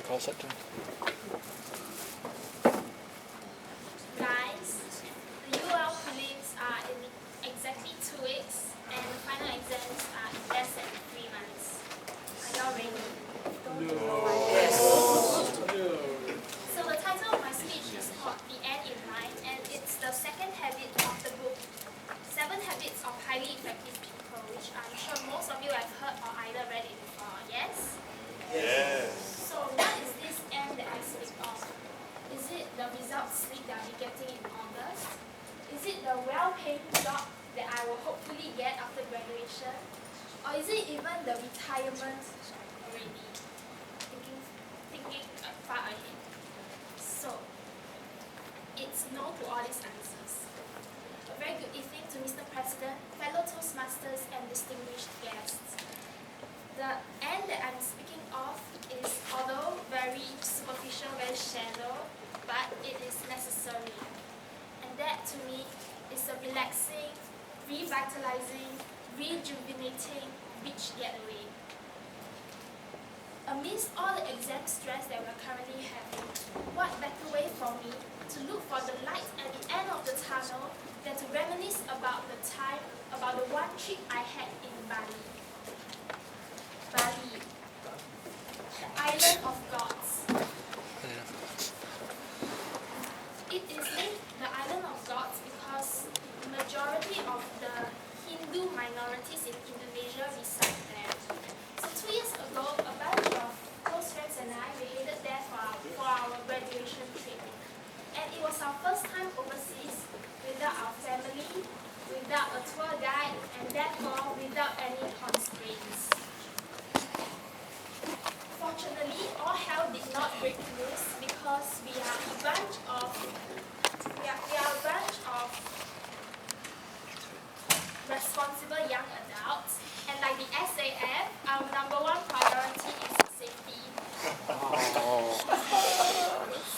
Guys, the UL prelims are in exactly 2 weeks and the final exams are in less than 3 months. Are y'all ready? Yes. So the title of my speech is called The End in Mind, and it's the second habit of the book, 7 Habits of Highly Effective People, which I'm sure most of you have heard or either read it before, yes? Yes. So what is this end that I speak of? Is it the results slip that I'll be getting in August? Is it the well-paying job that I will hopefully get after graduation? Or is it even the retirement already? Thinking far ahead. So, it's no to all these answers. A very good evening to Mr. President, fellow Toastmasters and distinguished guests. The end that I'm speaking of is, although very superficial, very shallow, but it is necessary. And that to me is a relaxing, revitalizing, rejuvenating beach getaway. Amidst all the exam stress that we're currently having, what better way for me to look for the light at the end of the tunnel than to reminisce about the one trip I had in Bali. Bali, the island of gods. It is named the island of gods because the majority of the Hindu minorities in Indonesia reside there. So 2 years ago, a bunch of close friends and I, we headed there for our graduation trip. And it was our first time overseas without our family, without a tour guide, and therefore without any constraints. Fortunately, all hell did not break loose because we are a bunch of responsible young adults, and like the SAF, our number one priority is safety.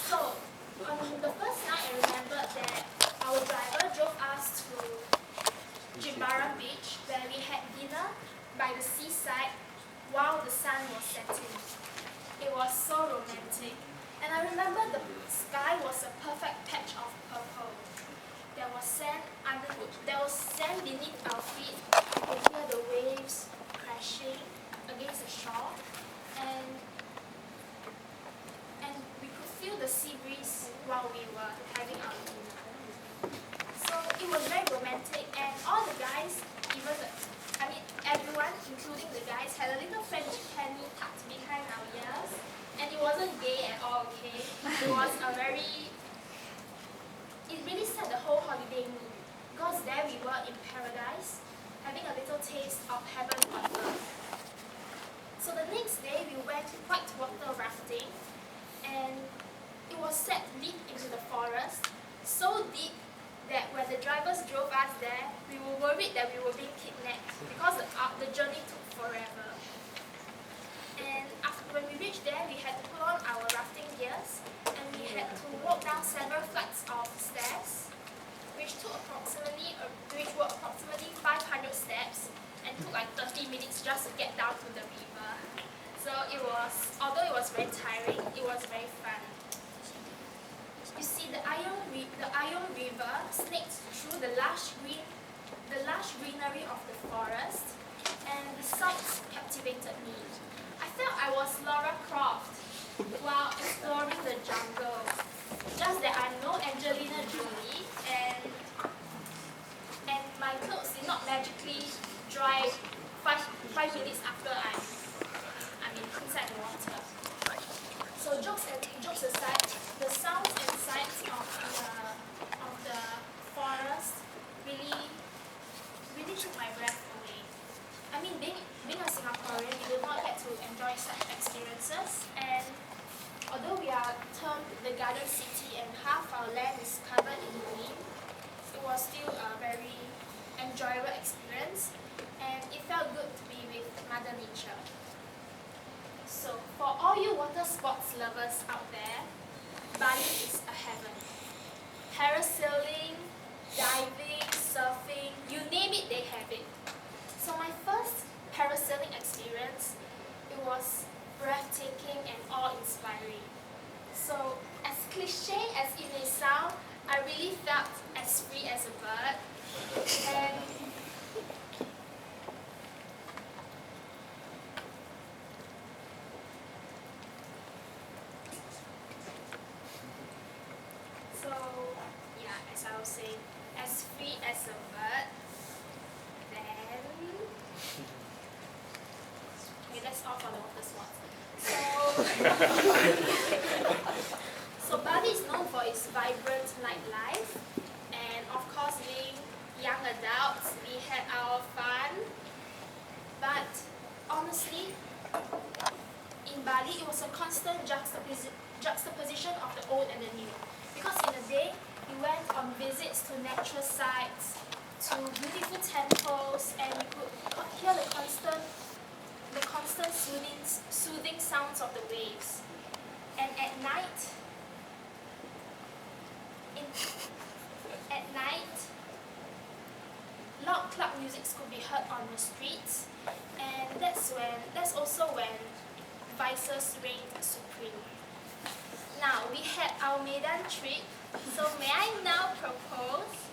So, on the first night, I remember that our driver drove us to Jimbaran Beach, where we had dinner by the seaside while the sun was setting. It was so romantic, and I remember the sky was a perfect patch of purple. There was sand beneath our feet. We could hear the waves crashing against the shore, and we could feel the sea breeze while we were having our dinner. So it was very romantic, and all the guys, everyone, including the guys, had a little French penny tucked behind our ears, and it wasn't gay at all, okay? It really set the whole holiday mood, because there we were in paradise, having a little taste of heaven on earth. So the next day we went whitewater rafting, and it was set deep into the forest, so deep that when the drivers drove us there, we were worried that we were being kidnapped because the journey took forever. And when we reached there, we had to put on our rafting gears, and we had to walk down several flights of stairs, which were approximately 500 steps, and took like 30 minutes just to get down to the river. So although it was very tiring, it was very fun. You see, the Iron River snakes through the lush greenery of the forest, and the sights captivated me. I felt I was Lara Croft while exploring the jungle. Just that I'm no Angelina Jolie, and my clothes did not magically dry 5 minutes after I'm inside the water. So jokes aside, the sounds and sights of the forest really took my breath away. I mean, being a Singaporean, we do not get to enjoy such experiences, and although we are termed the Garden City and half our land is covered in green, it was still a very enjoyable experience, and it felt good to be with Mother Nature. So, for all you water sports lovers out there, Bali is a heaven. Parasailing, diving, surfing, you name it, they have it. So my first parasailing experience, it was breathtaking and awe-inspiring. cliche as it may sound, I really felt as free as a bird. And so, yeah, as I was saying, as free as a bird, then... Okay, that's all for the water sports. So Bali is known for its vibrant nightlife, and of course, being young adults, we had our fun. But honestly, in Bali, it was a constant juxtaposition of the old and the new. Because in the day, we went on visits to natural sites, to beautiful temples, and we could hear the constant soothing sounds of the waves. And at night, loud club music could be heard on the streets, and that's also when vices reigned supreme. Now we had our maiden trip, so may I now propose